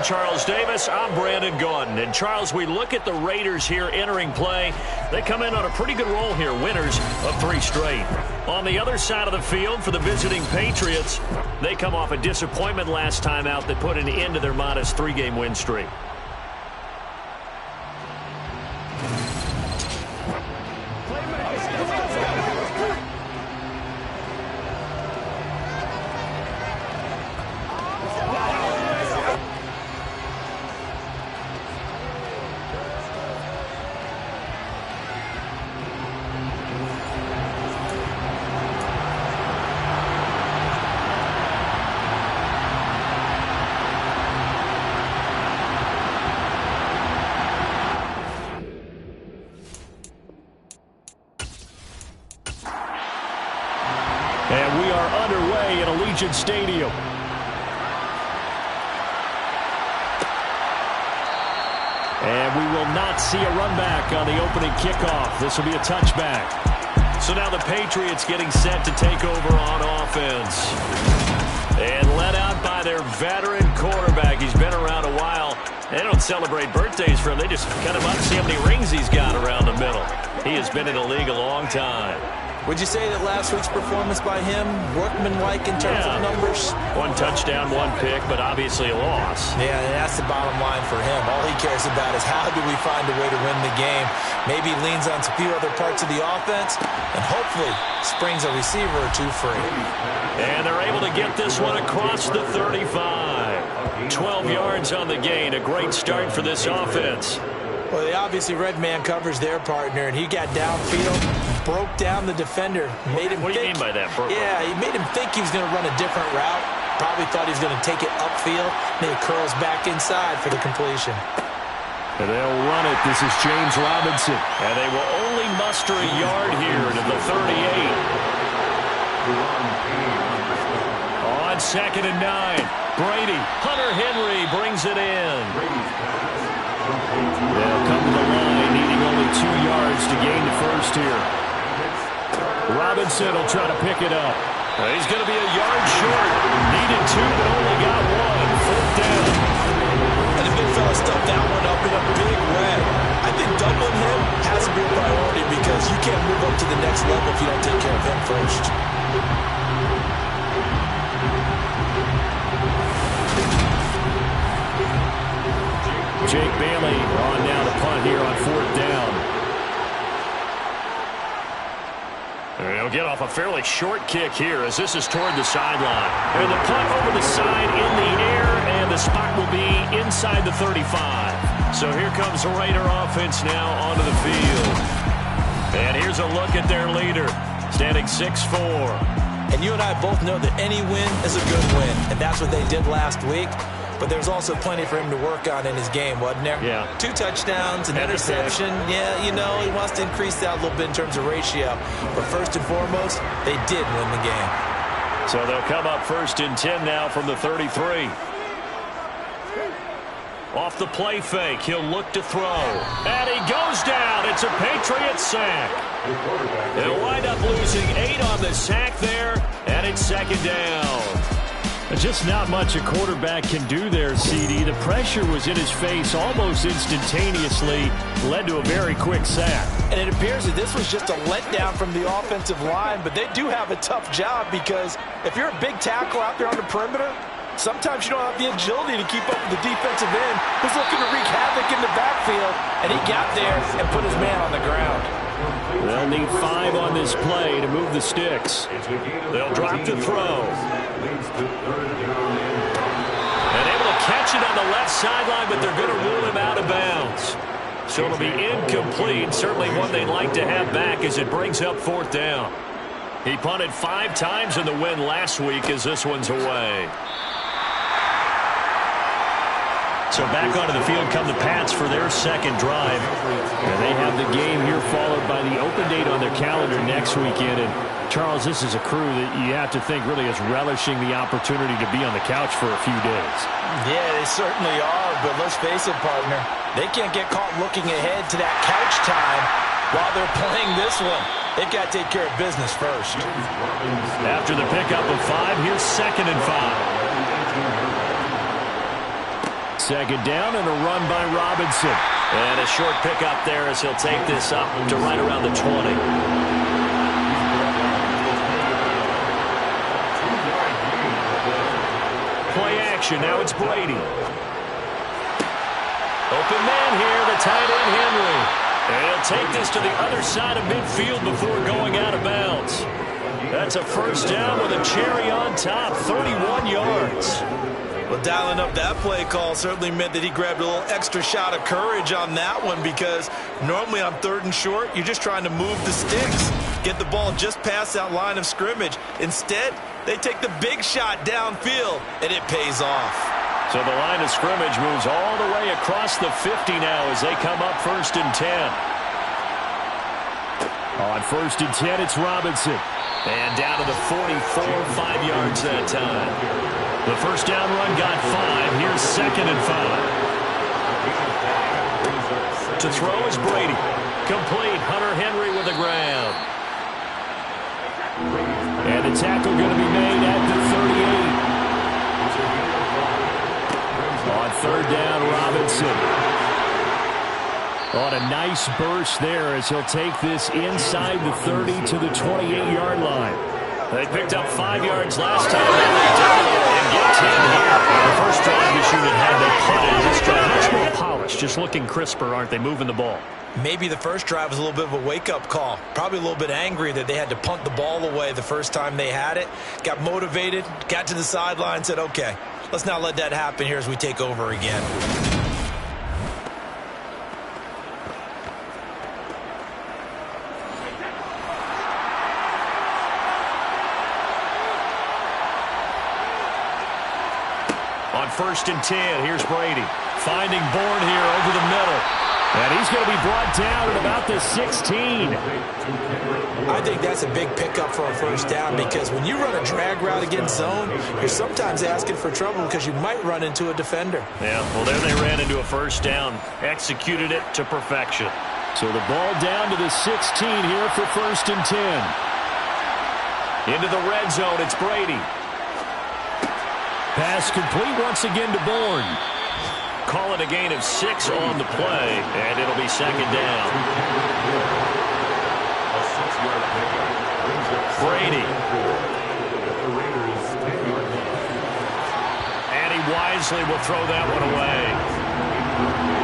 Charles Davis. I'm Brandon Gaudin. And, Charles, we look at the Raiders here entering play. They come in on a pretty good roll here, winners of 3 straight. On the other side of the field for the visiting Patriots, they come off a disappointment last time out that put an end to their modest 3-game win streak. And we are underway in Allegiant Stadium. And we will not see a run back on the opening kickoff. This will be a touchback. So now the Patriots getting set to take over on offense. And led out by their veteran quarterback. He's been around a while. They don't celebrate birthdays for him. They just cut him up and see how many rings he's got around the middle. He has been in the league a long time. Would you say that last week's performance by him, workmanlike in terms of numbers? 1 touchdown, 1 pick, but obviously a loss. Yeah, that's the bottom line for him. All he cares about is how do we find a way to win the game. Maybe leans on a few other parts of the offense, and hopefully springs a receiver or 2 free. And they're able to get this one across the 35. 12 yards on the gain. A great start for this offense. Well, they obviously red man covers their partner, and he got downfield, broke down the defender, made him What do you mean by that, Burke? Yeah, he made him think he was going to run a different route. Probably thought he was going to take it upfield, and it curls back inside for the completion. And they'll run it. This is James Robinson. And they will only muster a yard here to the 38. On 2nd and 9, Brady. Hunter Henry brings it in. They'll come to the line, needing only 2 yards to gain the first here. Robinson will try to pick it up. He's going to be a yard short. Needed 2, but only got 1. 4th down. And the big fella stuffed that one up in a big way. I think doubling him has to be a priority because you can't move up to the next level if you don't take care of him first. Jake Bailey on now to punt here on 4th down. They'll get off a fairly short kick here as this is toward the sideline. And the punt over the side in the air, and the spot will be inside the 35. So here comes the Raider offense now onto the field. And here's a look at their leader, standing 6'4". And you and I both know that any win is a good win, and that's what they did last week. But there's also plenty for him to work on in his game, wasn't there? Yeah. 2 touchdowns, an interception. Yeah, you know, he wants to increase that a little bit in terms of ratio. But first and foremost, they did win the game. So they'll come up 1st and 10 now from the 33. Off the play fake, he'll look to throw. And he goes down. It's a Patriots sack. They'll wind up losing 8 on the sack there, and it's 2nd down. Just not much a quarterback can do there, CD. The pressure was in his face almost instantaneously, led to a very quick sack. And it appears that this was just a letdown from the offensive line, but they do have a tough job because if you're a big tackle out there on the perimeter, sometimes you don't have the agility to keep up with the defensive end who's looking to wreak havoc in the backfield, and he got there and put his man on the ground. They'll need 5 on this play to move the sticks. They'll drop the throw. And able to catch it on the left sideline, but they're going to rule him out of bounds. So it'll be incomplete. Certainly one they'd like to have back as it brings up 4th down. He punted 5 times in the win last week as this one's away. So back onto the field come the Pats for their 2nd drive. And they have the game here followed by the open date on their calendar next weekend. And Charles, this is a crew that you have to think really is relishing the opportunity to be on the couch for a few days. Yeah, they certainly are. But let's face it, partner, they can't get caught looking ahead to that couch time while they're playing this one. They've got to take care of business first. After the pickup of 5, here's 2nd and 5. second down and a run by Robinson. And a short pickup there as he'll take this up to right around the 20. Play action. Now it's Brady. Open man here, the tight end Henry. And he'll take this to the other side of midfield before going out of bounds. That's a first down with a cherry on top, 31 yards. Well, dialing up that play call certainly meant that he grabbed a little extra shot of courage on that one, because normally on 3rd and short, you're just trying to move the sticks, get the ball just past that line of scrimmage. Instead, they take the big shot downfield, and it pays off. So the line of scrimmage moves all the way across the 50 now as they come up 1st and 10. On 1st and 10, it's Robinson. And down to the 44, 5 yards that time. The first down run got 5. Here's 2nd and 5. To throw is Brady. Complete. Hunter Henry with the ground. And the tackle going to be made at the 38. On 3rd down, Robinson. On a nice burst there as he'll take this inside the 30 to the 28-yard line. They picked up 5 yards last time. And get 10 here. The first drive this unit had, they punted. This drive much more polished, just looking crisper, aren't they, moving the ball? Maybe the first drive was a little bit of a wake-up call. Probably a little bit angry that they had to punt the ball away the first time they had it. Got motivated, got to the sideline, said, okay, let's not let that happen here as we take over again. On 1st and 10, here's Brady. Finding Bourne here over the middle. And he's going to be brought down at about the 16. I think that's a big pickup for a first down, because when you run a drag route against zone, you're sometimes asking for trouble because you might run into a defender. Yeah, well, there they ran into a first down. Executed it to perfection. So the ball down to the 16 here for 1st and 10. Into the red zone, it's Brady. Pass complete once again to Bourne. Call it a gain of 6 on the play, and it'll be 2nd down. Brady. And he wisely will throw that one away.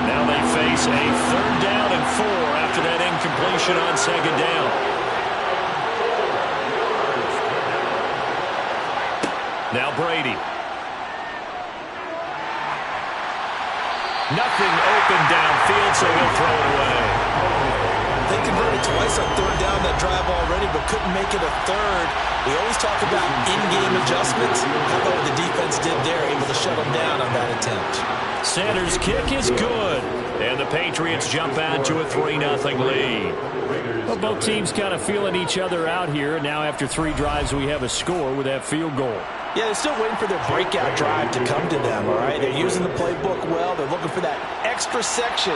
Now they face a 3rd down and 4 after that incompletion on 2nd down. Now Brady. Nothing open downfield, so he'll throw it away. They converted twice on 3rd down that drive already, but couldn't make it a 3rd. We always talk about in-game adjustments. How about what the defense did there, able to shut them down on that attempt. Sanders' kick is good. And the Patriots jump out to a 3-0 lead. Well, both teams kind of feeling each other out here. Now after 3 drives, we have a score with that field goal. Yeah, they're still waiting for their breakout drive to come to them, all right? They're using the playbook well. They're looking for that extra section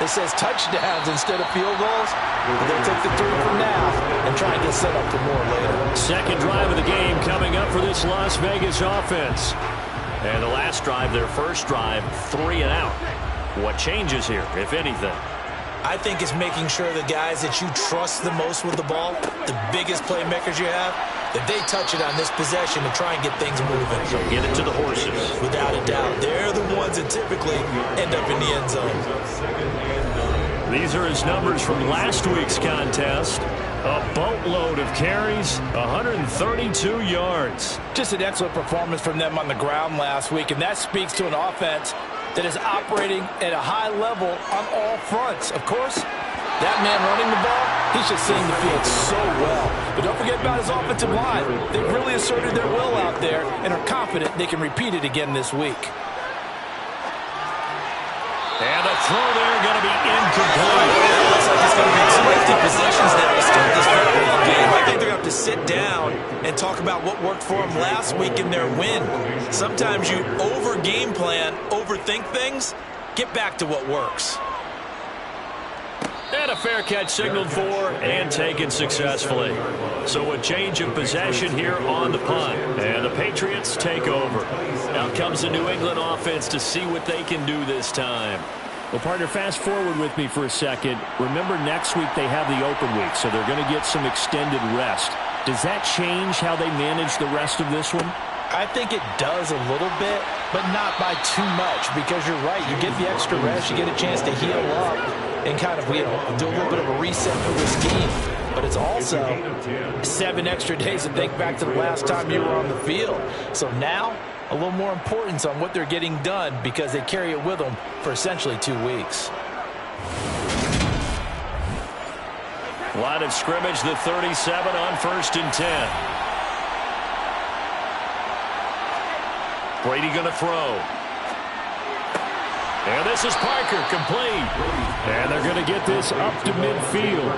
that says touchdowns instead of field goals. But they'll take the 3 for now and try and get set up for more later. Second drive of the game coming up for this Las Vegas offense. And the last drive, their first drive, 3 and out. What changes here, if anything? I think it's making sure the guys that you trust the most with the ball, the biggest playmakers you have, that they touch it on this possession to try and get things moving. So get it to the horses. Without a doubt. They're the ones that typically end up in the end zone. These are his numbers from last week's contest. A boatload of carries, 132 yards. Just an excellent performance from them on the ground last week, and that speaks to an offense that is operating at a high level on all fronts. Of course, that man running the ball, he's just seeing the field so well. But don't forget about his offensive line. They've really asserted their will out there and are confident they can repeat it again this week. And the throw there going to be incomplete. Looks like it's going to be 2 empty possessions now to start this football game. I think they're going to have to sit down and talk about what worked for them last week in their win. Sometimes you over-game plan, overthink things, get back to what works. And a fair catch signaled for and taken successfully. So a change of possession here on the punt. And the Patriots take over. Out comes the New England offense to see what they can do this time. Well, partner, fast forward with me for a second. Remember, next week they have the open week, so they're going to get some extended rest. Does that change how they manage the rest of this one? I think it does a little bit, but not by too much, because you're right. You get the extra rest, you get a chance to heal up and kind of, do a little bit of a reset for this game. But it's also 7 extra days to think back to the last time you were on the field. So now, a little more importance on what they're getting done because they carry it with them for essentially 2 weeks. Line of scrimmage, the 37 on 1st and 10. Brady going to throw. And this is Parker, complete. And they're going to get this up to midfield.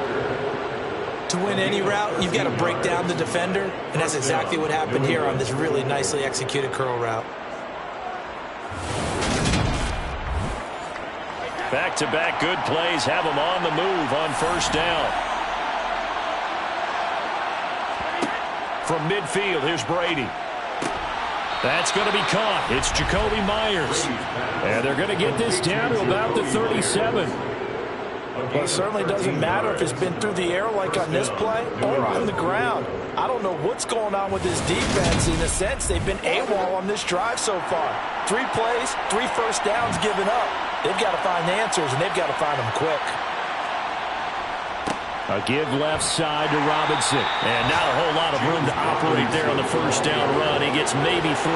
To win any route, you've got to break down the defender, and that's exactly what happened here on this really nicely executed curl route. Back-to-back good plays have them on the move on 1st down. From midfield, here's Brady. That's going to be caught. It's Jacoby Myers. And they're going to get this down to about the 37. Well, it certainly doesn't matter if it's been through the air like on this play or on the ground. I don't know what's going on with this defense. In a sense, they've been AWOL on this drive so far. 3 plays, 3 first downs given up. They've got to find answers, and they've got to find them quick. A give left side to Robinson. And not a whole lot of room to operate there on the 1st down run. He gets maybe 3.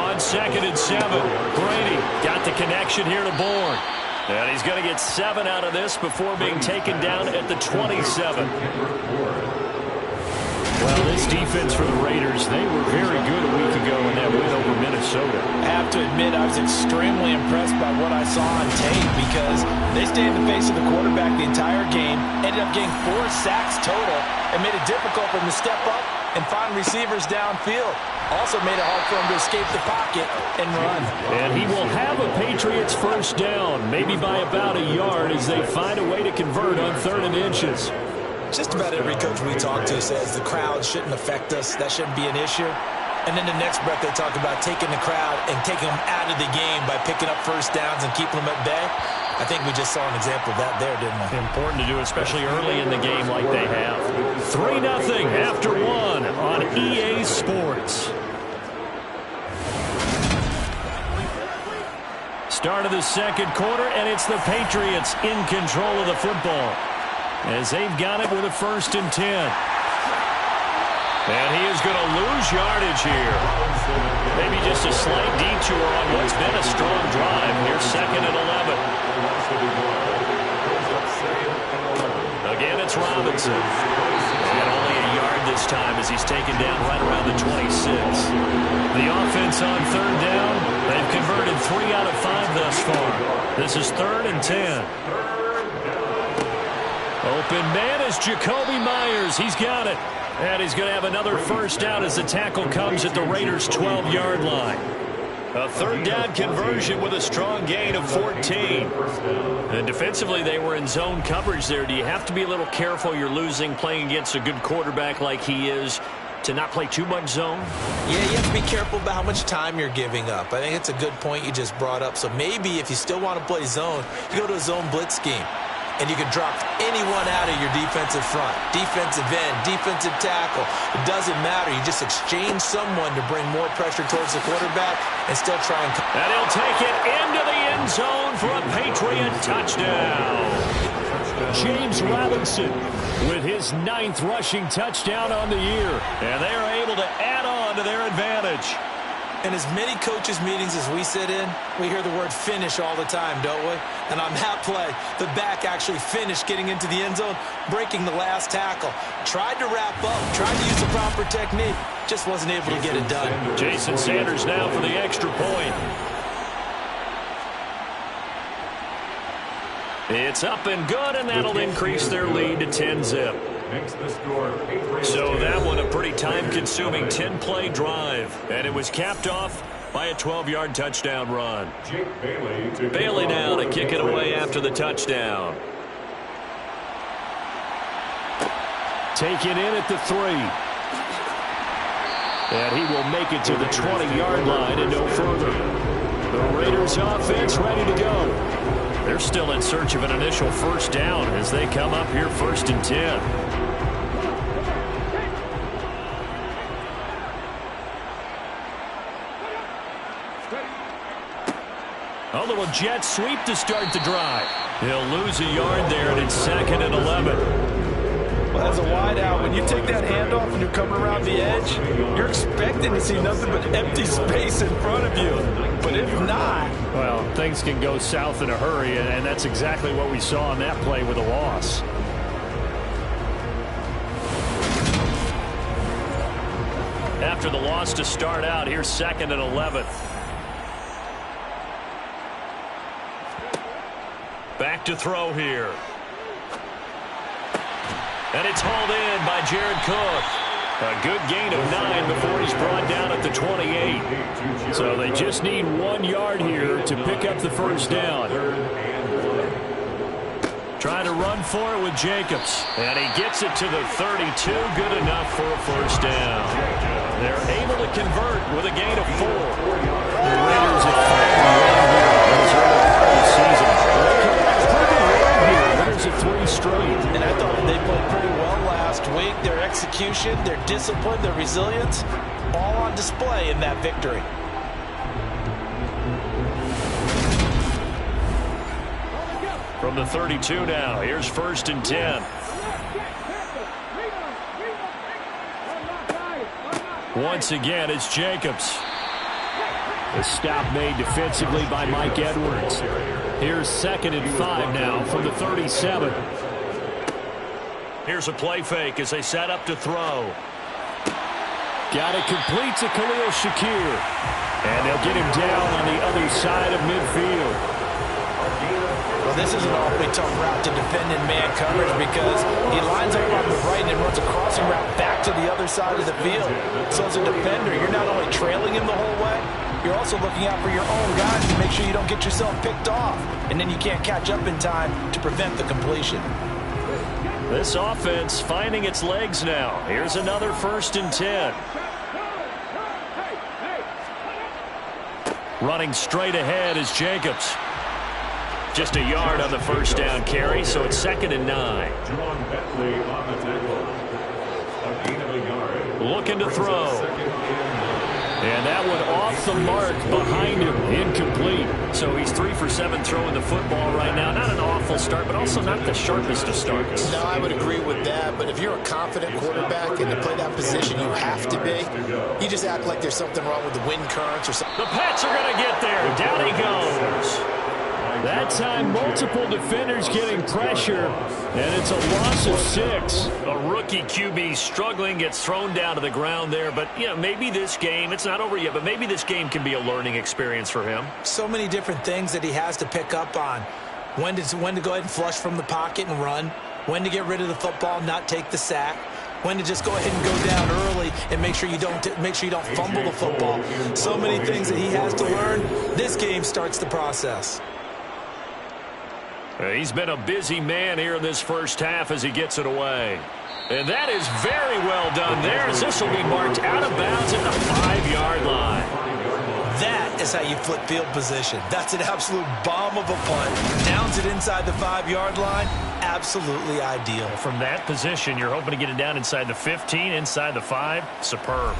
On 2nd and 7, Brady got the connection here to Bourne. And he's going to get 7 out of this before being taken down at the 27. Well, this defense for the Raiders, they were very good a week ago in that win over Minnesota. I have to admit, I was extremely impressed by what I saw on tape because they stayed in the face of the quarterback the entire game, ended up getting 4 sacks total, and made it difficult for him to step up and find receivers downfield. Also made it hard for him to escape the pocket and run. And he will have a Patriots 1st down, maybe by about a yard, as they find a way to convert on 3rd and inches. Just about every coach we talk to says the crowd shouldn't affect us. That shouldn't be an issue. And then the next breath they talk about taking the crowd and taking them out of the game by picking up 1st downs and keeping them at bay. I think we just saw an example of that there, didn't we? Important to do, especially early in the game like they have. 3-0 after 1 on EA Sports. Start of the 2nd quarter, and it's the Patriots in control of the football, as they've got it with a 1st and 10. And he is going to lose yardage here. Maybe just a slight detour on what's been a strong drive. Here's 2nd and 11. Again, it's Robinson. And only a yard this time as he's taken down right around the 26. The offense on 3rd down, they've converted 3 out of 5 thus far. This is 3rd and 10. Open man is Jacoby Myers. He's got it. And he's going to have another 1st down as the tackle comes at the Raiders' 12-yard line. A 3rd down conversion with a strong gain of 14. And defensively, they were in zone coverage there. Do you have to be a little careful? You're losing playing against a good quarterback like he is to not play too much zone? Yeah, you have to be careful about how much time you're giving up. I think it's a good point you just brought up. So maybe if you still want to play zone, you go to a zone blitz scheme. And you can drop anyone out of your defensive front, defensive end, defensive tackle. It doesn't matter. You just exchange someone to bring more pressure towards the quarterback and still try and... And he'll take it into the end zone for a Patriot touchdown. James Robinson with his 9th rushing touchdown on the year. And they are able to add on to their advantage. In as many coaches' meetings as we sit in, we hear the word finish all the time, don't we? And on that play, the back actually finished getting into the end zone, breaking the last tackle. Tried to wrap up, tried to use the proper technique, just wasn't able to get it done. Jason Sanders now for the extra point. It's up and good, and that'll increase their lead to 10-zip. So that one a pretty time-consuming 10-play drive. And it was capped off by a 12-yard touchdown run. Bailey now to kick it away after the touchdown. Taken in at the 3. And he will make it to the 20-yard line and no further. The Raiders offense ready to go. They're still in search of an initial first down as they come up here 1st and 10. A little jet sweep to start the drive. He'll lose a yard there, and it's 2nd and 11. Well, as a wideout, when you take that handoff and you're coming around the edge, you're expecting to see nothing but empty space in front of you. But if not... Well, things can go south in a hurry, and that's exactly what we saw on that play with a loss. After the loss to start out, here's 2nd and 11. Back to throw here. And it's hauled in by Jared Cook. A good gain of 9 before he's brought down at the 28. So they just need 1 yard here to pick up the first down. Trying to run for it with Jacobs. And he gets it to the 32. Good enough for a first down. They're able to convert with a gain of 4. The Raiders have winners of 3 straight. And I thought they played pretty well last week. Their execution, their discipline, their resilience, all on display in that victory. From the 32 now, here's 1st and 10. Once again, it's Jacobs. The stop made defensively by Mike Edwards. Here's 2nd and 5 now from the 37. Here's a play fake as they set up to throw. Got it complete to Khalil Shakir. And they'll get him down on the other side of midfield. Well, this is an awfully tough route to defend in man coverage because he lines up on the right and runs a crossing route back to the other side of the field. So as a defender, you're not only trailing him the whole way, you're also looking out for your own guys to make sure you don't get yourself picked off. And then you can't catch up in time to prevent the completion. This offense finding its legs now. Here's another 1st and 10. Running straight ahead is Jacobs. Just a yard on the first down carry, so it's 2nd and 9. Looking to throw. And that one off the mark behind him, incomplete. So he's 3 for 7 throwing the football right now. Not an awful start, but also not the sharpest of starts. No, I would agree with that. But if you're a confident quarterback and to play that position, you have to be. You just act like there's something wrong with the wind currents or something. The Pats are going to get there. Down he goes. That time, multiple defenders getting pressure, and it's a loss of 6. A rookie QB struggling, gets thrown down to the ground there. But, you know, maybe this game, it's not over yet, but maybe this game can be a learning experience for him. So many different things that he has to pick up on. When to go ahead and flush from the pocket and run. When to get rid of the football, not take the sack. When to just go ahead and go down early and make sure you don't fumble the football. So many things that he has to learn. This game starts the process. He's been a busy man here in this first half as he gets it away. And that is very well done there as this will be marked out of bounds at the 5-yard line. That is how you flip field position. That's an absolute bomb of a punt. Downs it inside the 5-yard line. Absolutely ideal. From that position, you're hoping to get it down inside the 15, inside the 5. Superb.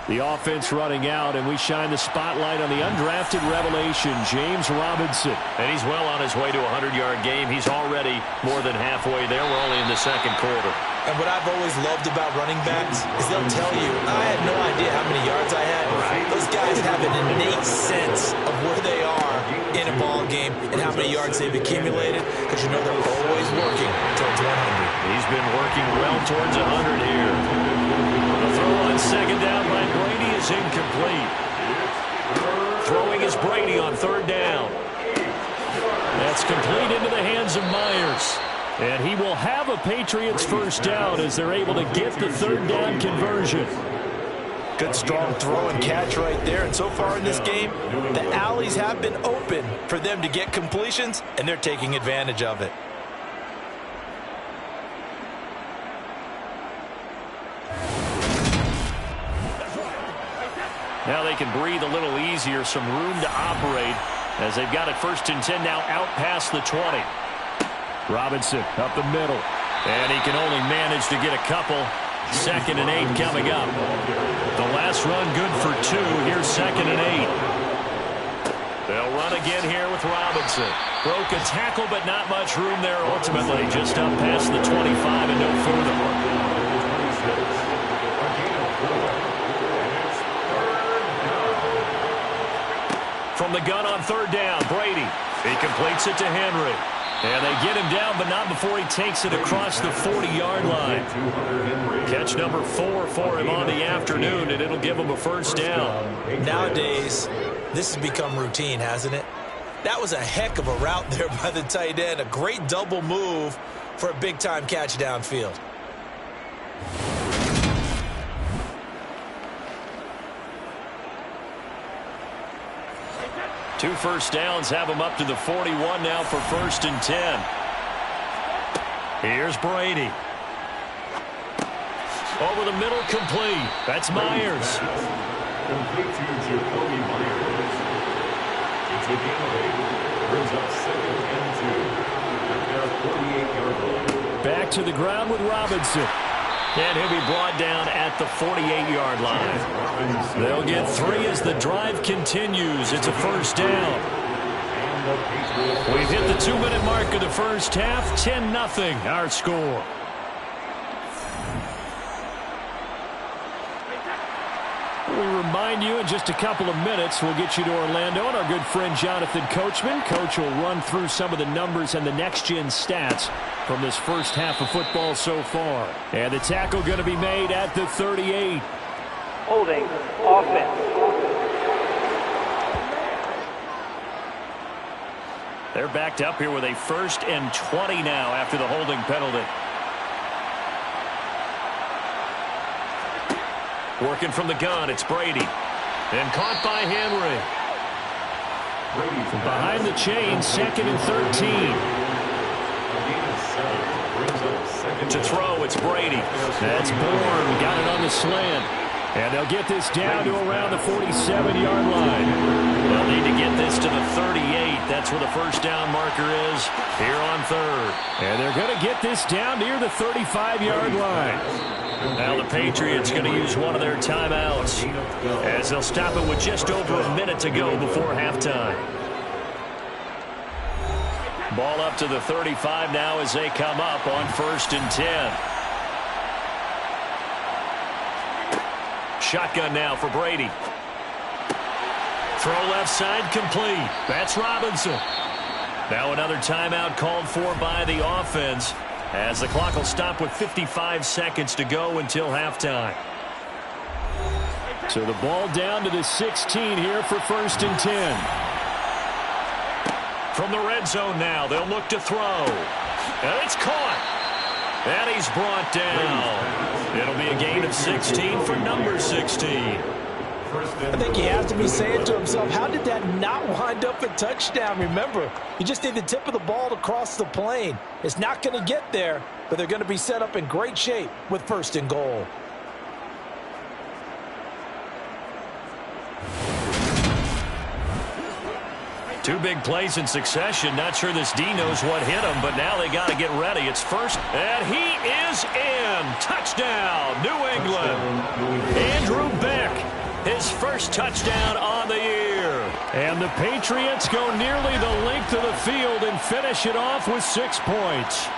The offense running out, and we shine the spotlight on the undrafted revelation, James Robinson. And he's well on his way to a 100-yard game. He's already more than halfway there. We're only in the second quarter. And what I've always loved about running backs is they'll tell you, I had no idea how many yards I had. Those guys have an innate sense of where they are in a ball game and how many yards they've accumulated because you know they're always working towards 100. He's been working well towards 100 here. The throw on second down by Brady is incomplete. Throwing is Brady on third down. That's complete into the hands of Myers. And he will have a Patriots first down as they're able to get the third down conversion. Good, strong throw and catch right there. And so far in this game, the alleys have been open for them to get completions, and they're taking advantage of it. Now they can breathe a little easier, some room to operate as they've got it 1st and 10 now out past the 20. Robinson up the middle, and he can only manage to get a couple. 2nd and 8 coming up. The last run good for 2. Here's 2nd and 8. They'll run again here with Robinson. Broke a tackle, but not much room there ultimately. Just up past the 25 and no further. From the gun on 3rd down, Brady. He completes it to Henry. And they get him down, but not before he takes it across the 40-yard line. Catch number 4 for him on the afternoon, and it'll give him a 1st down. Nowadays, this has become routine, hasn't it? That was a heck of a route there by the tight end. A great double move for a big-time catch downfield. 2 first downs have him up to the 41 now for 1st and 10. Here's Brady. Over the middle, complete. That's Myers. Complete to Jacoby Myers. It's a gain of 8. Brings up 2nd and 2 at their 48-yard line. Back to the ground with Robinson. And he'll be brought down at the 48-yard line. They'll get 3 as the drive continues. It's a 1st down. We've hit the 2-minute mark of the first half. 10-0 our score. We remind you in just a couple of minutes we'll get you to Orlando and our good friend Jonathan Coachman. Coach will run through some of the numbers and the next-gen stats from this first half of football so far. And the tackle going to be made at the 38. Holding offense. They're backed up here with a 1st and 20 now after the holding penalty. Working from the gun, it's Brady. And caught by Henry. From behind the chain, 2nd and 13. To throw, it's Brady. That's Bourne. Got it on the slant. And they'll get this down to around the 47-yard line. They'll need to get this to the 38. That's where the 1st down marker is here on 3rd. And they're going to get this down near the 35-yard line. Now the Patriots going to use one of their timeouts as they'll stop it with just over a minute to go before halftime. Ball up to the 35 now as they come up on 1st and 10. Shotgun now for Brady. Throw left side complete. That's Robinson. Now another timeout called for by the offense as the clock will stop with 55 seconds to go until halftime. So the ball down to the 16 here for 1st and 10. From the red zone now, they'll look to throw. And it's caught. And he's brought down. It'll be a gain of 16 for number 16. I think he has to be saying to himself, how did that not wind up a touchdown? Remember, you just need the tip of the ball to cross the plane. It's not going to get there, but they're going to be set up in great shape with 1st and goal. Two big plays in succession. Not sure this D knows what hit him, but now they got to get ready. It's 1st, and he is in. Touchdown, New England. Andrew Beck, his 1st touchdown on the year. And the Patriots go nearly the length of the field and finish it off with 6 points.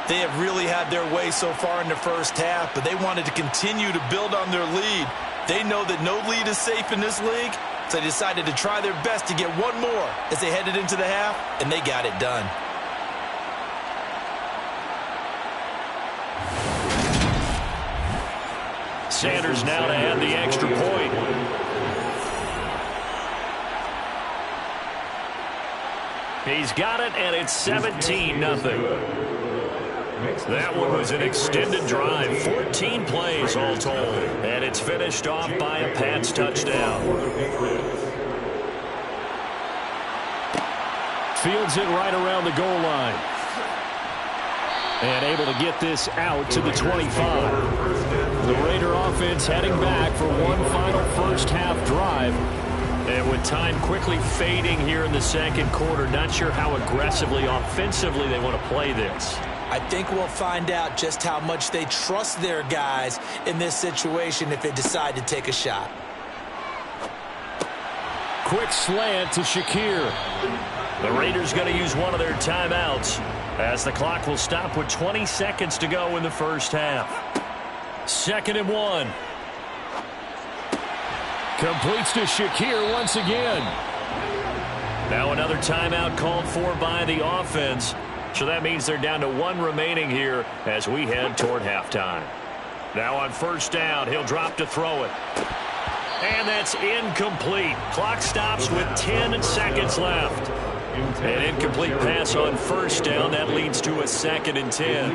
They have really had their way so far in the first half, but they wanted to continue to build on their lead. They know that no lead is safe in this league, so they decided to try their best to get one more as they headed into the half, and they got it done. Sanders now to add the extra point. He's got it, and it's 17-0. That one was an extended drive, 14 plays all told, and it's finished off by a Pats touchdown. Fields it right around the goal line. And able to get this out to the 25. The Raider offense heading back for one final first half drive. And with time quickly fading here in the second quarter, not sure how aggressively, offensively they want to play this. I think we'll find out just how much they trust their guys in this situation if they decide to take a shot. Quick slant to Shakir. The Raiders going to use one of their timeouts as the clock will stop with 20 seconds to go in the first half. 2nd and 1. Completes to Shakir once again. Now another timeout called for by the offense. So that means they're down to one remaining here as we head toward halftime. Now on first down, he'll drop to throw it. And that's incomplete. Clock stops with 10 seconds left. An incomplete pass on first down. That leads to a 2nd and 10.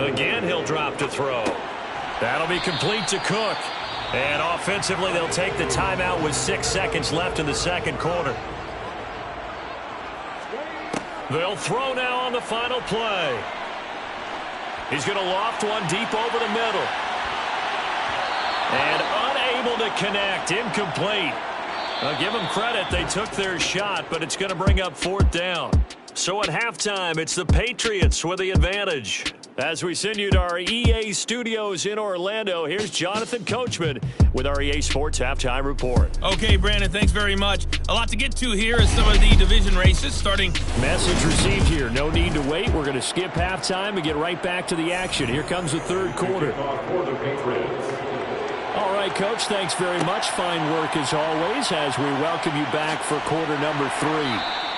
Again, he'll drop to throw. That'll be complete to Cook. And offensively, they'll take the timeout with 6 seconds left in the second quarter. They'll throw now on the final play. He's going to loft one deep over the middle. And unable to connect. Incomplete. I'll give them credit. They took their shot, but it's going to bring up 4th down. So at halftime, it's the Patriots with the advantage. As we send you to our EA studios in Orlando, here's Jonathan Coachman with our EA Sports Halftime Report. Okay, Brandon, thanks very much. A lot to get to here as some of the division races starting. Message received here. No need to wait. We're going to skip halftime and get right back to the action. Here comes the third quarter. All right, Coach, thanks very much. Fine work as always as we welcome you back for quarter number 3.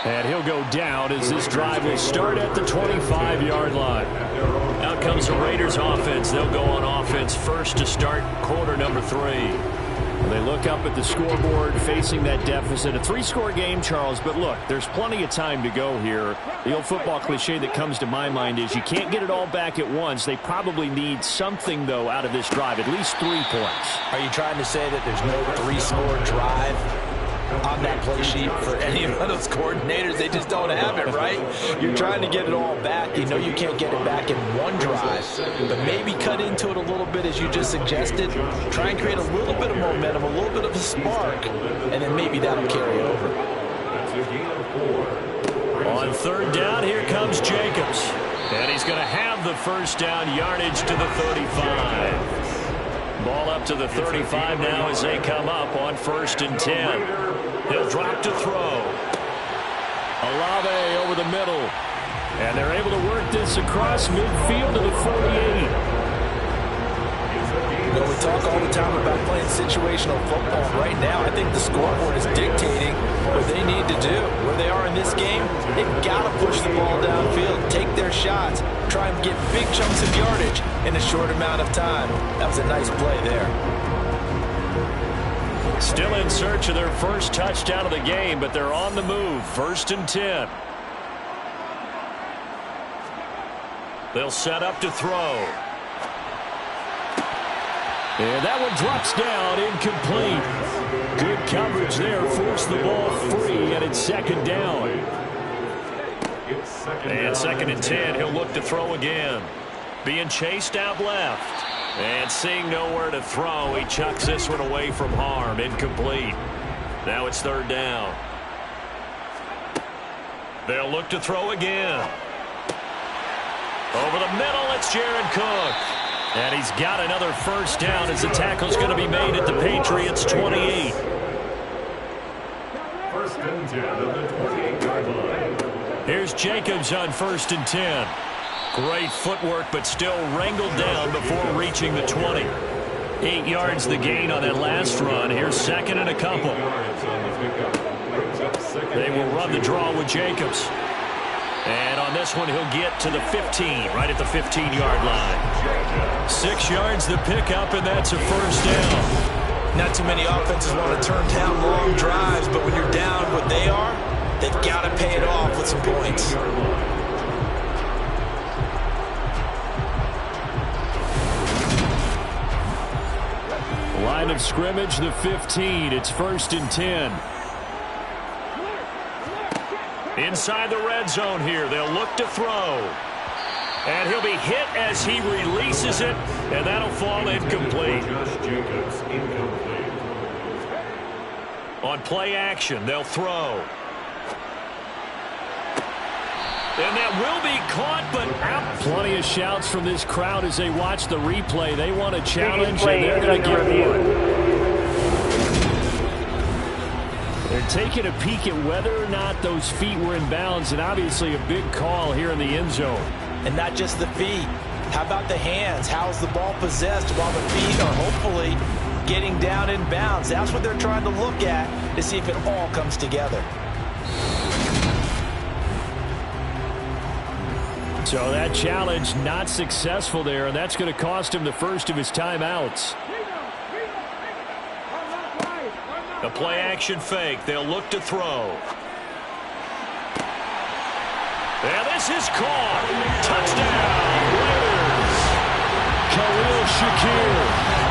And he'll go down as this drive will start at the 25-yard line. Out comes the Raiders offense. They'll go on offense first to start quarter number 3. They look up at the scoreboard facing that deficit. A 3-score game, Charles, but look, there's plenty of time to go here. The old football cliche that comes to my mind is you can't get it all back at once. They probably need something, though, out of this drive, at least 3 points. Are you trying to say that there's no 3-score drive on that play sheet for any of those coordinators? They just don't have it, right? You're trying to get it all back. You know you can't get it back in one drive, but maybe cut into it a little bit as you just suggested. Try and create a little bit of momentum, a little bit of a spark, and then maybe that'll carry over. On 3rd down, here comes Jacobs. And he's going to have the first down yardage to the 35. Ball up to the 35 now as they come up on 1st and 10. He'll drop to throw. Olave over the middle. And they're able to work this across midfield to the 48. You know, we talk all the time about playing situational football. Right now, I think the scoreboard is dictating what they need to do. Where they are in this game, they've got to push the ball downfield, take their shots, try and get big chunks of yardage in a short amount of time. That was a nice play there. Still in search of their first touchdown of the game, but they're on the move. 1st and 10. They'll set up to throw. And that one drops down, incomplete. Good coverage there, forced the ball free, and it's 2nd down. And 2nd and 10, he'll look to throw again. Being chased out left. And seeing nowhere to throw, he chucks this one away from harm, incomplete. Now it's 3rd down. They'll look to throw again. Over the middle, it's Jared Cook. And he's got another first down as the tackle's going to be made at the Patriots' 28. 1st and 10 of the 28-yard line. Here's Jacobs on 1st and 10. Great footwork, but still wrangled down before reaching the 20. 8 yards the gain on that last run. Here's 2nd and a couple. They will run the draw with Jacobs. And on this one, he'll get to the 15, right at the 15-yard line. 6 yards the pickup, and that's a first down. Not too many offenses want to turn down long drives, but when you're down what they are, they've got to pay it off with some points. line of scrimmage, the 15. It's 1st and 10. Inside the red zone here. They'll look to throw. And he'll be hit as he releases it, and that'll fall incomplete. On play action, they'll throw. And that will be caught, but out. Plenty of shouts from this crowd as they watch the replay. They want a challenge, and they're going to get one. They're taking a peek at whether or not those feet were in bounds, and obviously a big call here in the end zone. And not just the feet. How about the hands? How's the ball possessed while the feet are hopefully getting down in bounds? That's what they're trying to look at to see if it all comes together. So that challenge not successful there, and that's going to cost him the first of his timeouts. The play-action fake. They'll look to throw. And this is caught. Touchdown, Raiders. Khalil Shakir.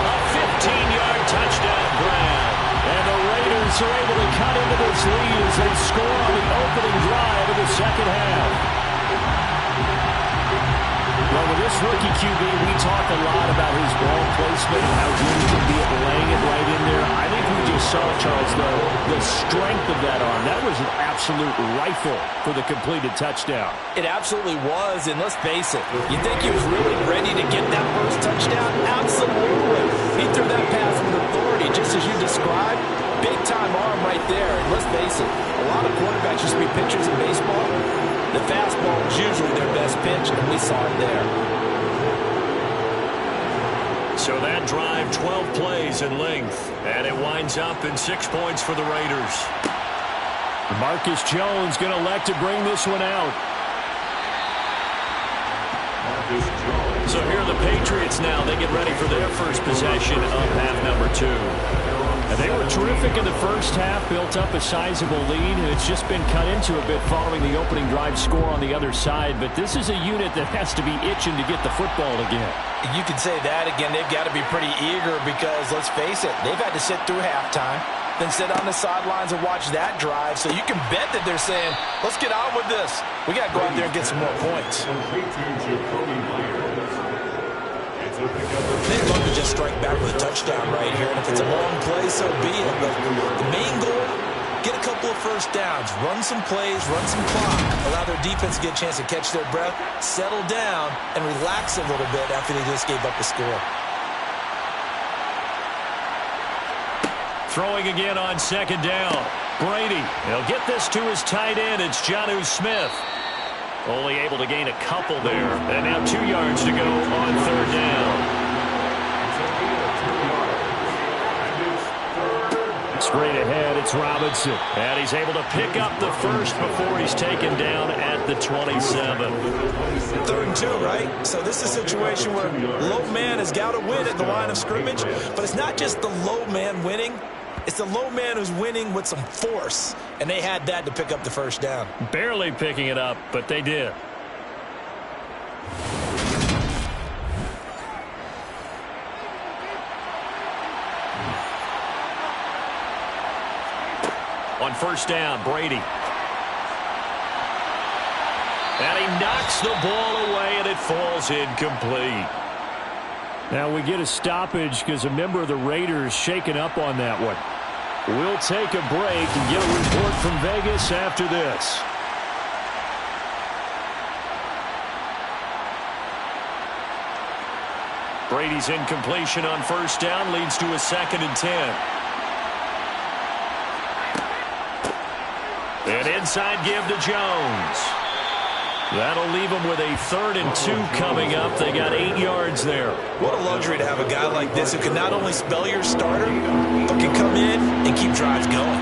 A 15-yard touchdown grab. And the Raiders are able to cut into this lead as they score on the opening drive of the second half. Well, with this rookie QB, we talk a lot about his ball placement and how good he can be at laying it right in there. I think we just saw, Charles, though, the strength of that arm. That was an absolute rifle for the completed touchdown. It absolutely was, and let's face it, you think he was really ready to get that first touchdown? Absolutely. He threw that pass with authority, just as you described. Big-time arm right there, and let's face it, a lot of quarterbacks used to be pitchers in baseball. The fastball is usually their best pitch, and we saw it there. So that drive, 12 plays in length, and it winds up in 6 points for the Raiders. Marcus Jones going to elect to bring this one out. So here are the Patriots now. They get ready for their first possession of half number 2. And they were terrific in the first half, built up a sizable lead, and it's just been cut into a bit following the opening drive score on the other side. But this is a unit that has to be itching to get the football again. You could say that again. They've got to be pretty eager because, let's face it, they've had to sit through halftime, then sit on the sidelines and watch that drive. So you can bet that they're saying, let's get on with this. We got to go out there and get some more points. They'd love to just strike back with a touchdown right here, and if it's a long play, so be it. But the main goal, get a couple of first downs, run some plays, run some clock, allow their defense to get a chance to catch their breath, settle down, and relax a little bit after they just gave up a score. Throwing again on second down. Brady, he'll get this to his tight end. It's Jonnu Smith. Only able to gain a couple there. And now 2 yards to go on third down. Straight ahead, it's Robinson. And he's able to pick up the first before he's taken down at the 27. 3rd and 2, right? So this is a situation where low man has got to win at the line of scrimmage. But it's not just the low man winning. It's the low man who's winning with some force, and they had that to pick up the first down. Barely picking it up, but they did. On first down, Brady. And he knocks the ball away, and it falls incomplete. Now we get a stoppage because a member of the Raiders shaken up on that one. We'll take a break and get a report from Vegas after this. Brady's incompletion on first down leads to a 2nd and 10. And inside give to Jones. That'll leave them with a 3rd and 2 coming up. They got 8 yards there. What a luxury to have a guy like this who can not only spell your starter, but can come in and keep drives going.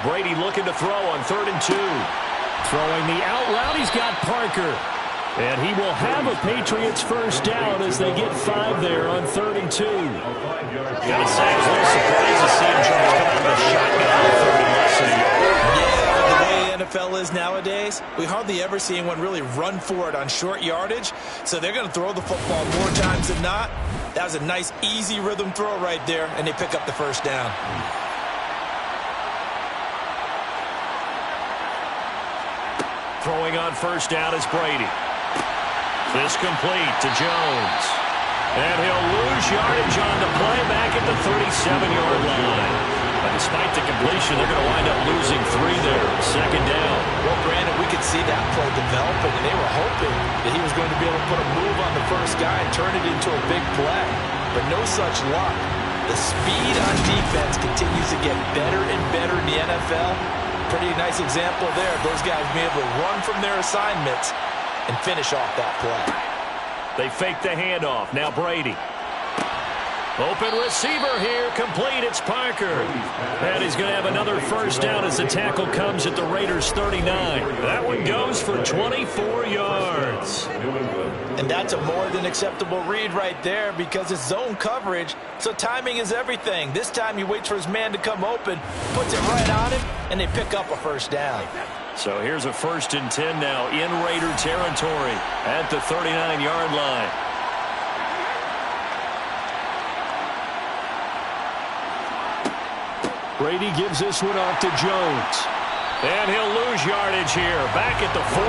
Brady looking to throw on 3rd and 2. Throwing the out route, he's got Parker. And he will have a Patriots first down as they get 5 there on 3rd and 2. Gotta say, I was a little surprised to see him try to come out of the shotgun on 3rd and less than a yard. Yeah, the way NFL is nowadays, we hardly ever see anyone really run for it on short yardage. So they're going to throw the football more times than not. That was a nice, easy rhythm throw right there, and they pick up the first down. Throwing on first down is Brady. This complete to Jones. And he'll lose yardage on the play back at the 37-yard line. But despite the completion, they're going to wind up losing 3 there. Second down. Well, Brandon, we could see that play developing, and they were hoping that he was going to be able to put a move on the first guy and turn it into a big play. But no such luck. The speed on defense continues to get better and better in the NFL. Pretty nice example there. Those guys being able to run from their assignments and finish off that play. They fake the handoff. Now Brady. Open receiver here. Complete. It's Parker. And he's going to have another first down as the tackle comes at the Raiders' 39. That one goes for 24 yards. And that's a more than acceptable read right there because it's zone coverage, so timing is everything. This time he waits for his man to come open, puts it right on him, and they pick up a first down. So here's a 1st and 10 now in Raider territory at the 39-yard line. Brady gives this one off to Jones. And he'll lose yardage here. Back at the 41.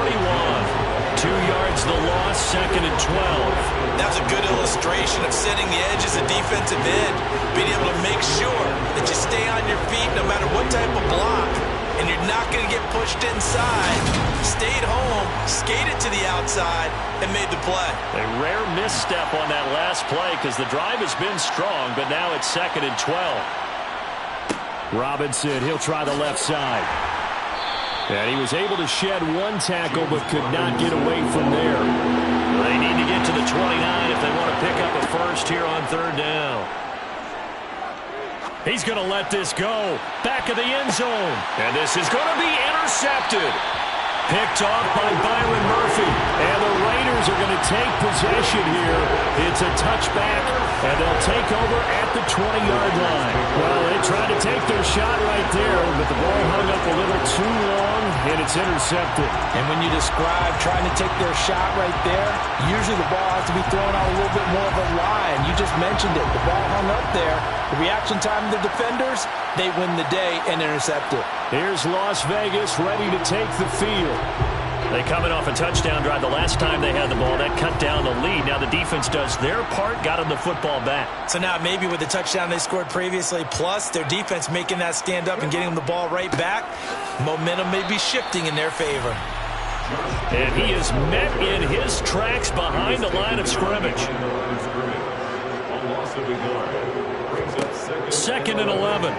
2 yards the loss, 2nd and 12. That's a good illustration of setting the edge as a defensive end. Being able to make sure that you stay on your feet no matter what type of block. And you're not going to get pushed inside. Stayed home, skated to the outside, and made the play. A rare misstep on that last play because the drive has been strong, but now it's 2nd and 12. Robinson, he'll try the left side. And he was able to shed 1 tackle but could not get away from there. They need to get to the 29 if they want to pick up a first here on 3rd down. He's going to let this go. Back of the end zone. And this is going to be intercepted. Picked off by Byron Murphy. And the Raiders are going to take possession here. It's a touchback, and they'll take over at the 20-yard line. Well, they tried to take their shot right there, but the ball hung up a little too long, and it's intercepted. And when you describe trying to take their shot right there, usually the ball has to be thrown out a little bit more of a line. You just mentioned it. The ball hung up there. The reaction time of the defenders, they win the day and intercept it. Here's Las Vegas ready to take the field. They coming off a touchdown drive the last time they had the ball. That cut down the lead. Now the defense does their part, got them the football back. So now maybe with the touchdown they scored previously, plus their defense making that stand up and getting them the ball right back, momentum may be shifting in their favor. And he is met in his tracks behind the line of scrimmage. 2nd and 11.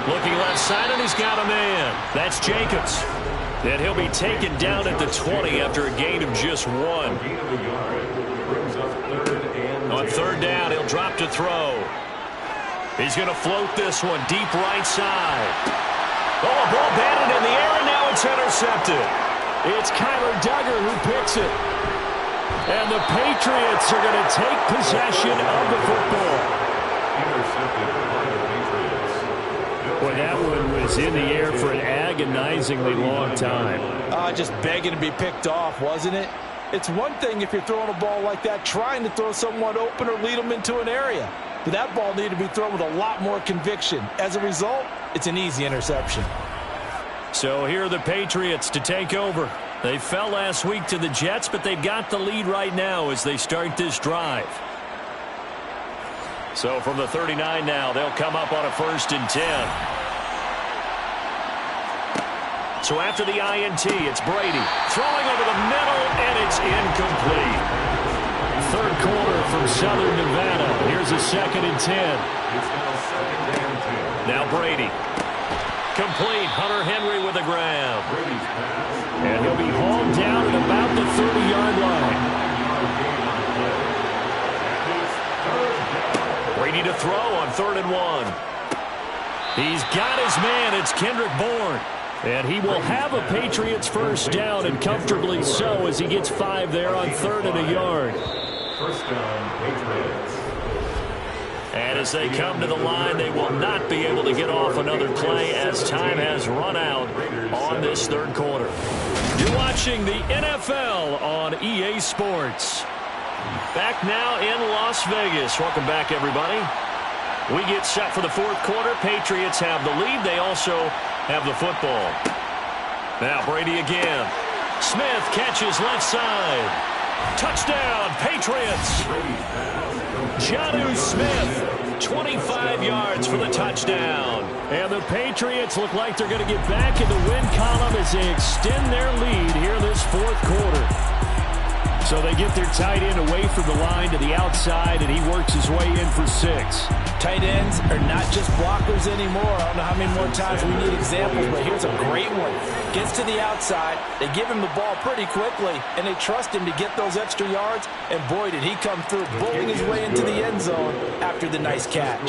Looking left side, and he's got a man. That's Jacobs. And he'll be taken down at the 20 after a gain of just 1. On 3rd down, he'll drop to throw. He's going to float this one deep right side. Oh, a ball batted in the air, and now it's intercepted. It's Kyler Duggar who picks it. And the Patriots are going to take possession of the football. Boy, that one was in the air for an agonizingly long time. Just begging to be picked off, wasn't it? It's one thing if you're throwing a ball like that, trying to throw someone open or lead them into an area. But that ball needed to be thrown with a lot more conviction. As a result, it's an easy interception. So here are the Patriots to take over. They fell last week to the Jets, but they've got the lead right now as they start this drive. So from the 39 now, they'll come up on a 1st and 10. So after the INT, it's Brady throwing over the middle, and it's incomplete. 3rd quarter from Southern Nevada. Here's a 2nd and 10. Now Brady. Complete. Hunter Henry with a grab. And he'll be hauled down at about the 30-yard line. Brady to throw on 3rd and 1. He's got his man. It's Kendrick Bourne. And he will have a Patriots first down, and comfortably so, as he gets 5 there on 3rd and a yard. First down, Patriots. And as they come to the line, they will not be able to get off another play as time has run out on this third quarter. You're watching the NFL on EA Sports. Back now in Las Vegas. Welcome back, everybody. We get set for the fourth quarter. Patriots have the lead. They also have the football. Now Brady again. Smith catches left side. Touchdown, Patriots. Jonnu Smith, 25 yards for the touchdown. And the Patriots look like they're going to get back in the win column as they extend their lead here this fourth quarter. So they get their tight end away from the line to the outside, and he works his way in for 6. Tight ends are not just blockers anymore. I don't know how many more times we need examples, but here's a great one. Gets to the outside, they give him the ball pretty quickly, and they trust him to get those extra yards, and boy, did he come through, bowling his way into the end zone after the nice catch.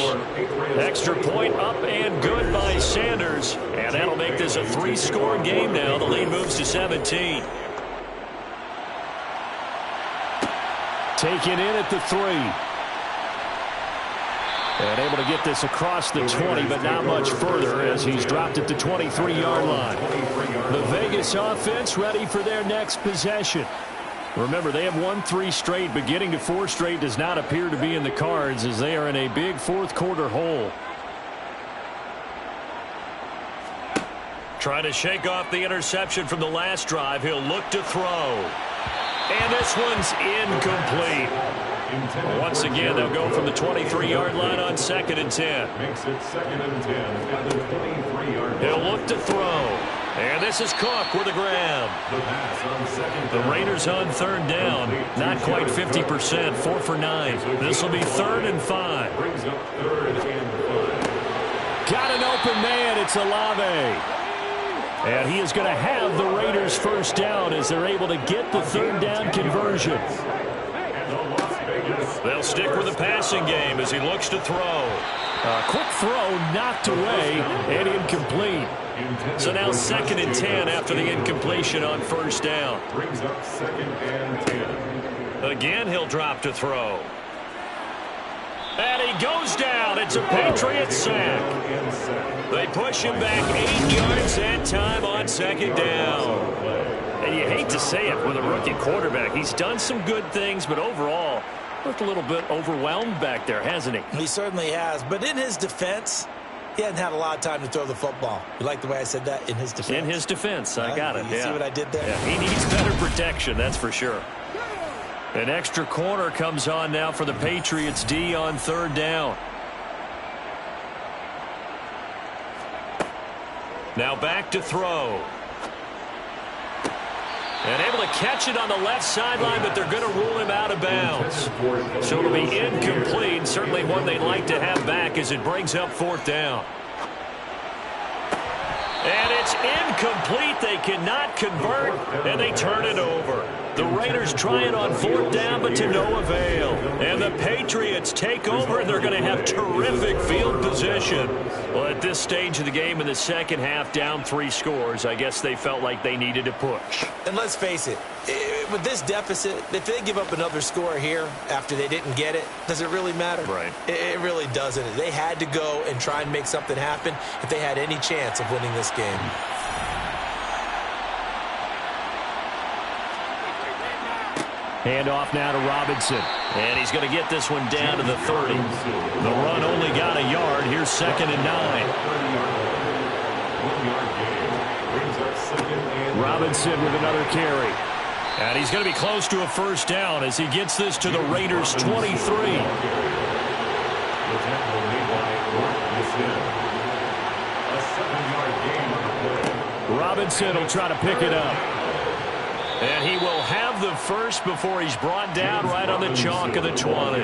Extra point up and good by Sanders, and that'll make this a 3-score game now. The lead moves to 17. Taken in at the 3. And able to get this across the 20, but not much further as he's dropped at the 23-yard line. The Vegas offense ready for their next possession. Remember, they have won 3 straight, but getting to 4 straight does not appear to be in the cards as they are in a big fourth quarter hole. Trying to shake off the interception from the last drive. He'll look to throw. And this one's incomplete. Once again, they'll go from the 23-yard line on 2nd and 10. Makes it 2nd and 10 at the 23-yard line. He'll look to throw. And this is Cook with a grab. The pass on 2nd. The Raiders on 3rd down. Not quite 50%. 4 for 9. This will be 3rd and 5. Brings up 3rd and 5. Got an open man. It's Olave. And he is going to have the Raiders first down as they're able to get the 3rd down conversion. They'll stick with the passing game as he looks to throw. A quick throw knocked away and incomplete. So now 2nd and 10 after the incompletion on 1st down. Brings up 2nd and 10. Again, he'll drop to throw. And he goes down. It's a Patriots sack. They push him back 8 yards that time on 2nd down. And you hate to say it with a rookie quarterback. He's done some good things, but overall, looked a little bit overwhelmed back there, hasn't he? He certainly has. But in his defense, he hasn't had a lot of time to throw the football. You like the way I said that? In his defense. In his defense. I got it. You see what I did there? Yeah, he needs better protection, that's for sure. An extra corner comes on now for the Patriots D on 3rd down. Now back to throw. And able to catch it on the left sideline, but they're going to rule him out of bounds. So it'll be incomplete. Certainly one they'd like to have back as it brings up 4th down. And it's incomplete. They cannot convert, and they turn it over. The Raiders try it on 4th down, but to no avail. And the Patriots take over, and they're going to have terrific field position. Well, at this stage of the game in the second half, down 3 scores, I guess they felt like they needed to push. And let's face it, with this deficit, if they give up another score here after they didn't get it, does it really matter? Right. It really doesn't. They had to go and try and make something happen if they had any chance of winning this game. Handoff now to Robinson. And he's going to get this one down to the 30. The run only got a yard. Here's 2nd and 9. Robinson with another carry. And he's going to be close to a first down as he gets this to the Raiders' 23. Robinson will try to pick it up. And he will have the first before he's brought down right on the chalk of the 20.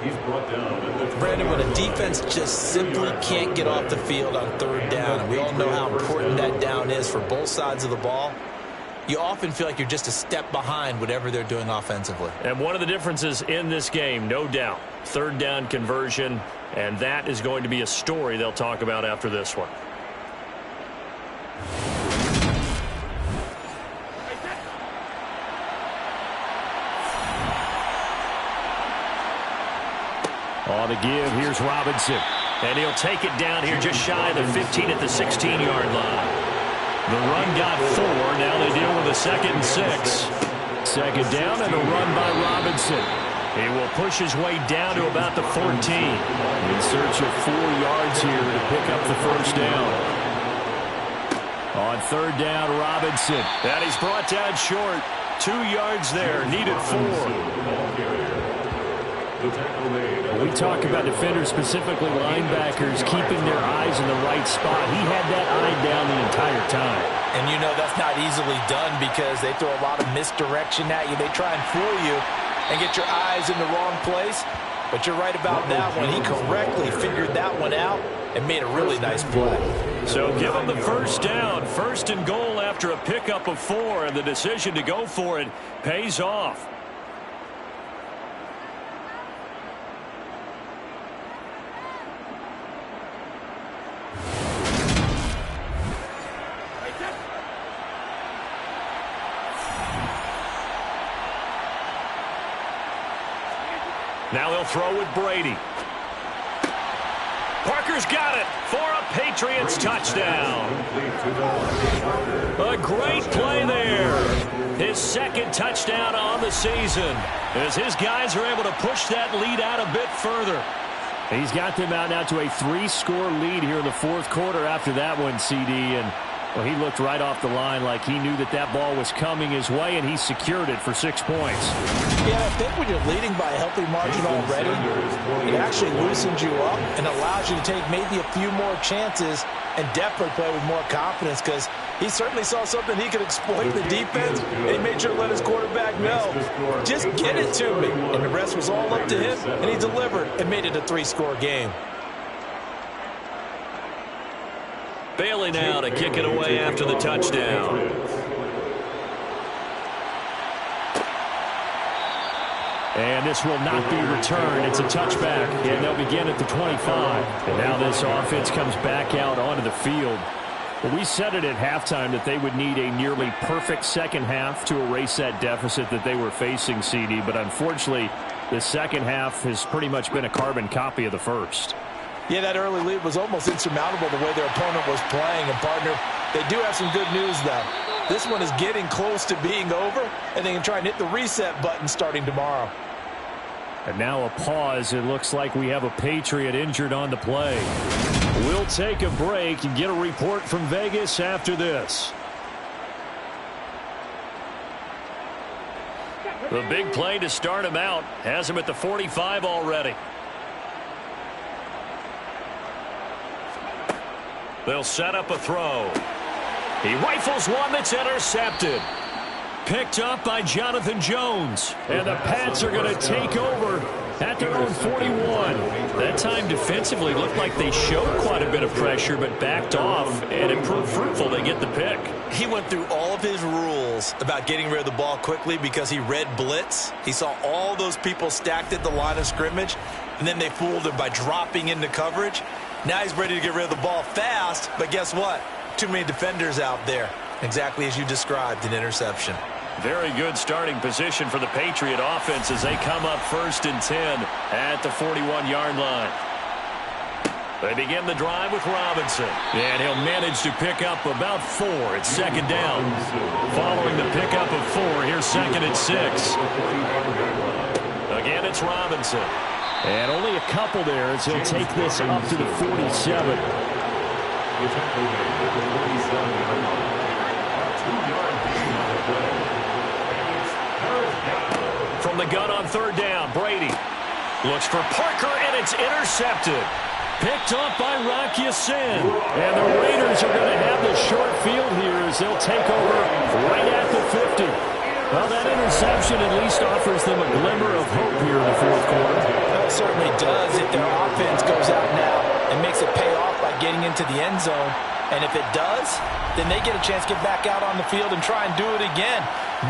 He's brought down. Brandon, when a defense just simply can't get off the field on 3rd down, and we all know how important that down is for both sides of the ball, you often feel like you're just a step behind whatever they're doing offensively. And one of the differences in this game, no doubt, 3rd down conversion, and that is going to be a story they'll talk about after this one. On the give, here's Robinson. And he'll take it down here just shy of the 15 at the 16-yard line. The run got 4. Now they deal with a 2nd and 6. Second down and a run by Robinson. He will push his way down to about the 14. In search of 4 yards here to pick up the first down. On 3rd down, Robinson. And he's brought down short. 2 yards there. Needed 4. When we talk about defenders, specifically linebackers, keeping their eyes in the right spot, he had that eye down the entire time. And you know that's not easily done because they throw a lot of misdirection at you. They try and fool you and get your eyes in the wrong place. But you're right about that one. He correctly figured that one out and made a really nice play. So give him the first down. 1st and goal after a pickup of 4, and the decision to go for it pays off. Now he'll throw with Brady. Parker's got it for a Patriots touchdown. A great play there. His 2nd touchdown on the season as his guys are able to push that lead out a bit further. He's got them out now to a 3-score lead here in the 4th quarter after that one, CD. And well, he looked right off the line like he knew that that ball was coming his way, and he secured it for 6 points. Yeah, I think when you're leading by a healthy margin already, it actually loosens you up and allows you to take maybe a few more chances and definitely play with more confidence because he certainly saw something he could exploit in the defense, and he made sure to let his quarterback know, just get it to me. And the rest was all up to him, and he delivered and made it a 3-score game. Bailey now to kick it away after the touchdown. And this will not be returned. It's a touchback, and they'll begin at the 25. And now this offense comes back out onto the field. Well, we said it at halftime that they would need a nearly perfect second half to erase that deficit that they were facing, CD. But unfortunately, the second half has pretty much been a carbon copy of the first. Yeah, that early lead was almost insurmountable the way their opponent was playing. And, partner, they do have some good news, though. This one is getting close to being over, and they can try and hit the reset button starting tomorrow. And now a pause. It looks like we have a Patriot injured on the play. We'll take a break and get a report from Vegas after this. The big play to start him out has him at the 45 already. They'll set up a throw. He rifles one that's intercepted. Picked up by Jonathan Jones. And the Pats are going to take over at their own 41. That time defensively looked like they showed quite a bit of pressure but backed off, and it proved fruitful. They get the pick. He went through all of his rules about getting rid of the ball quickly because he read blitz. He saw all those people stacked at the line of scrimmage, and then they fooled him by dropping into coverage. Now he's ready to get rid of the ball fast, but guess what? Too many defenders out there. Exactly as you described, an interception. Very good starting position for the Patriot offense as they come up 1st and 10 at the 41-yard line. They begin the drive with Robinson, and he'll manage to pick up about 4 at 2nd down. Following the pickup of 4, here's 2nd and 6. Again, it's Robinson. And only a couple there as he'll take this up to the 47. From the gun on 3rd down, Brady looks for Parker, and it's intercepted. Picked up by Rocky Sin. And the Raiders are going to have the short field here as they'll take over right at the 50. Well, that interception at least offers them a glimmer of hope here in the 4th quarter. Well, it certainly does if their offense goes out now and makes it pay off by getting into the end zone. And if it does, then they get a chance to get back out on the field and try and do it again.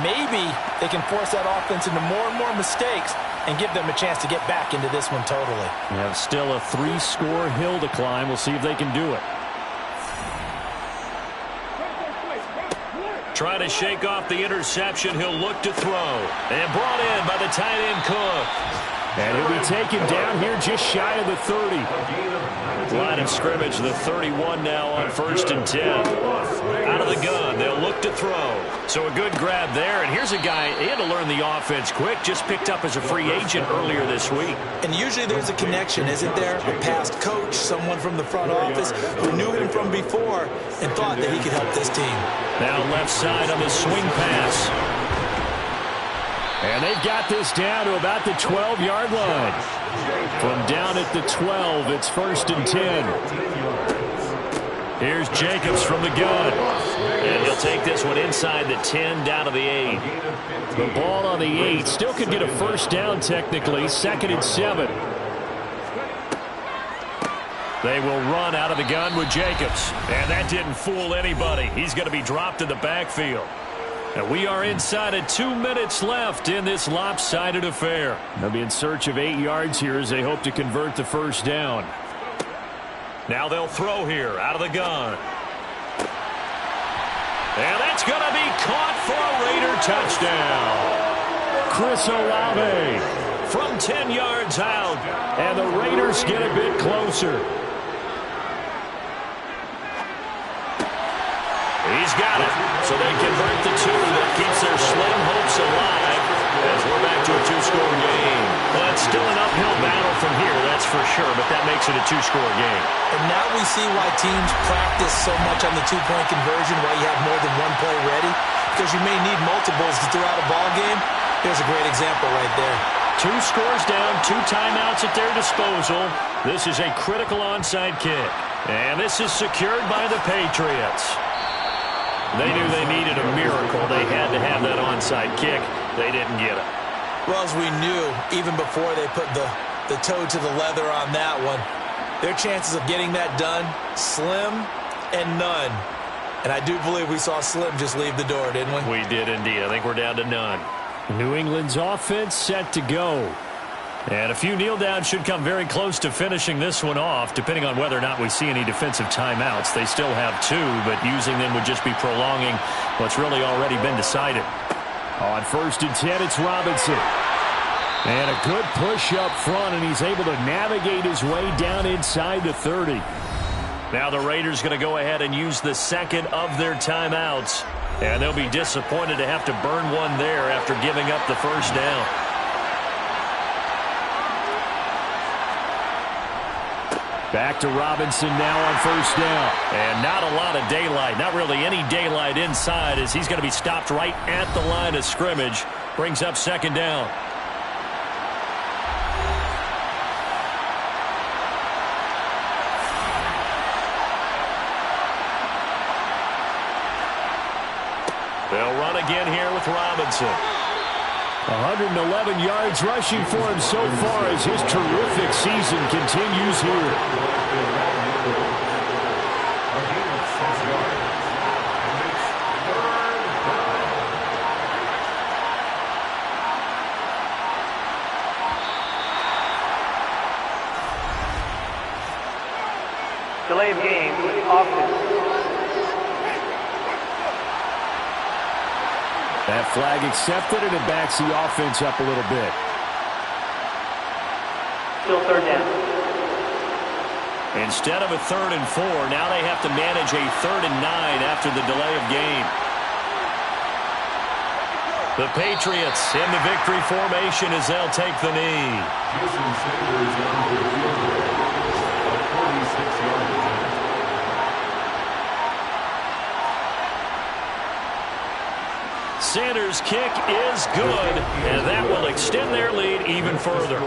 Maybe they can force that offense into more and more mistakes and give them a chance to get back into this one totally. We have still a 3-score hill to climb. We'll see if they can do it. Trying to shake off the interception. He'll look to throw. And brought in by the tight end Cook. And he'll be taken down here just shy of the 30. Line of scrimmage, the 31 now on 1st and 10. Out of the gun, they'll look to throw. So a good grab there, and here's a guy, he had to learn the offense quick, just picked up as a free agent earlier this week. And usually there's a connection, isn't there? A past coach, someone from the front office who knew him from before and thought that he could help this team. Now left side on the swing pass. And they've got this down to about the 12-yard line. From down at the 12, it's 1st and 10. Here's Jacobs from the gun. And he'll take this one inside the 10, down to the 8. The ball on the 8 still could get a first down technically. 2nd and 7. They will run out of the gun with Jacobs. And that didn't fool anybody. He's going to be dropped in the backfield. And we are inside of 2 minutes left in this lopsided affair. They'll be in search of 8 yards here as they hope to convert the first down. Now they'll throw here out of the gun. And that's going to be caught for a Raider touchdown. Chris Olave from 10 yards out. And the Raiders get a bit closer. He's got it. So they convert the 2. That keeps their slim hopes alive as we're back to a 2-score game. Well, it's still an uphill battle from here, that's for sure, but that makes it a 2-score game. And now we see why teams practice so much on the 2-point conversion, why you have more than one play ready, because you may need multiples to throw out a ball game. Here's a great example right there. 2 scores down, 2 timeouts at their disposal. This is a critical onside kick. And this is secured by the Patriots. They knew they needed a miracle. They had to have that onside kick. They didn't get it. Well, as we knew, even before they put the toe to the leather on that one, their chances of getting that done, slim and none. And I do believe we saw Slim just leave the door, didn't we? We did indeed. I think we're down to none. New England's offense set to go. And a few kneel downs should come very close to finishing this one off, depending on whether or not we see any defensive timeouts. They still have 2, but using them would just be prolonging what's really already been decided. On 1st and 10, it's Robinson. And a good push up front, and he's able to navigate his way down inside the 30. Now the Raiders going to go ahead and use the 2nd of their timeouts. And they'll be disappointed to have to burn one there after giving up the first down. Back to Robinson now on 1st down. And not a lot of daylight. Not really any daylight inside as he's going to be stopped right at the line of scrimmage. Brings up 2nd down. They'll run again here with Robinson. 111 yards rushing for him so far as his terrific season continues here. Delay of game, offense. That flag accepted, and it backs the offense up a little bit. Still 3rd down. Instead of a 3rd and 4, now they have to manage a 3rd and 9 after the delay of game. The Patriots in the victory formation as they'll take the knee. Jason Sanders on the field goal. A 46-yard attempt. Sanders' kick is good, and that will extend their lead even further.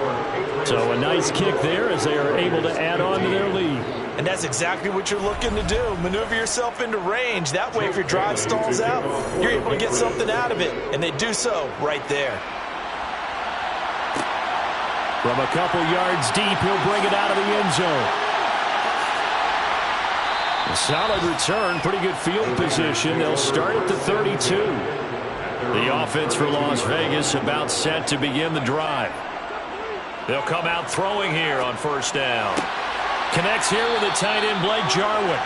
So a nice kick there as they are able to add on to their lead. And that's exactly what you're looking to do. Maneuver yourself into range. That way, if your drive stalls out, you're able to get something out of it. And they do so right there. From a couple yards deep, he'll bring it out of the end zone. A solid return, pretty good field position. They'll start at the 32. The offense for Las Vegas about set to begin the drive. They'll come out throwing here on 1st down. Connects here with a tight end, Blake Jarwin.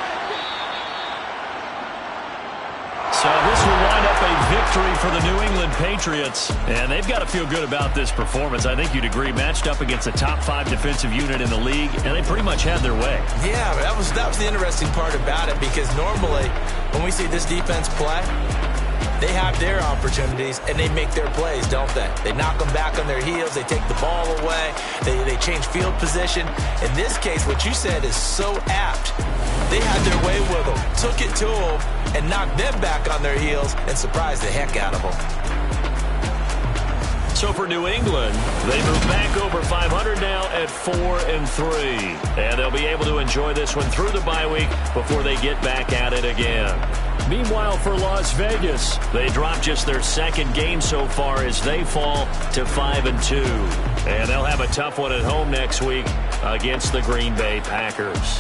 So this will wind up a victory for the New England Patriots. And they've got to feel good about this performance. I think you'd agree. Matched up against a top 5 defensive unit in the league, and they pretty much had their way. Yeah, that was the interesting part about it, because normally when we see this defense play, they have their opportunities, and they make their plays, don't they? They knock them back on their heels. They take the ball away. They change field position. In this case, what you said is so apt. They had their way with them, took it to them, and knocked them back on their heels and surprised the heck out of them. So for New England, they move back over 500 now at 4-3. And they'll be able to enjoy this one through the bye week before they get back at it again. Meanwhile, for Las Vegas, they dropped just their second game so far as they fall to 5-2. And they'll have a tough one at home next week against the Green Bay Packers.